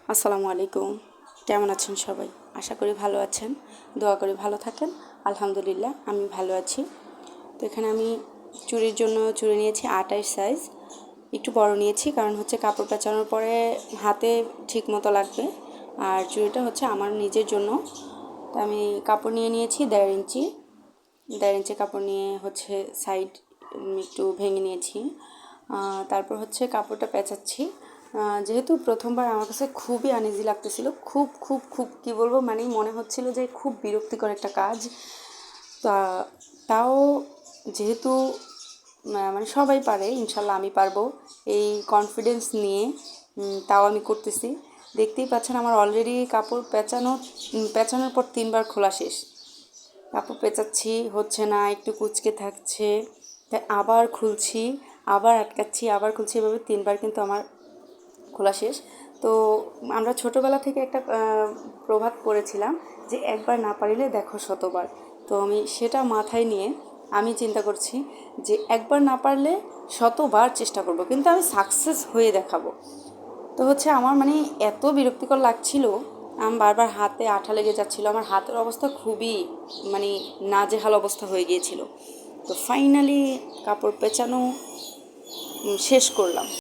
আসসালামু আলাইকুম। কেমন আছেন সবাই? আশা করি ভালো আছেন। দোয়া করি ভালো থাকেন। আলহামদুলিল্লাহ আমি ভালো আছি। তো এখানে আমি চুড়ির জন্য চুড়ি নিয়েছি 28 সাইজ। একটু বড় নিয়েছি কারণ হচ্ছে কাপড় পেঁচানোর পরে হাতে ঠিক মতো লাগবে। আর চুড়িটা হচ্ছে আমার নিজের জন্য। তো আমি কাপড় নিয়ে নিয়েছি 1.5 ইঞ্চি। 1.5 ইঞ্চি কাপড় নিয়ে হচ্ছে সাইড একটু ভেঙে নিয়েছি। তারপর হচ্ছে কাপড়টা পেঁচাচ্ছি। যেহেতু প্রথমবার আমার কাছে খুবই আনইজি লাগতেছিল, খুব খুব খুব কী বলবো, মানে মনে হচ্ছিল যে খুব বিরক্তিকর একটা কাজ। তা তাও যেহেতু মানে সবাই পারে, ইনশাল্লাহ আমি পারবো এই কনফিডেন্স নিয়ে তাও আমি করতেছি। দেখতেই পাচ্ছেন আমার অলরেডি কাপড় পেঁচানোর পর 3বার খোলা শেষ। কাপড় পেঁচাচ্ছি, হচ্ছে না, একটু কুঁচকে থাকছে, তাই আবার খুলছি, আবার আটকাচ্ছি, আবার খুলছি, এভাবে 3বার কিন্তু আমার খোলা শেষ। তো আমরা ছোটোবেলা থেকে একটা প্রবাদ পড়েছিলাম যে একবার না পারিলে দেখো শতবার। তো আমি সেটা মাথায় নিয়ে আমি চিন্তা করছি যে একবার না পারলে শতবার চেষ্টা করব, কিন্তু আমি সাকসেস হয়ে দেখাবো। তো হচ্ছে আমার মানে এত বিরক্তিকর লাগছিল, আমার বারবার হাতে আঠা লেগে যাচ্ছিলো, আমার হাতের অবস্থা খুবই মানে নাজেহাল অবস্থা হয়ে গিয়েছিল। তো ফাইনালি কাপড় পেঁচানো শেষ করলাম।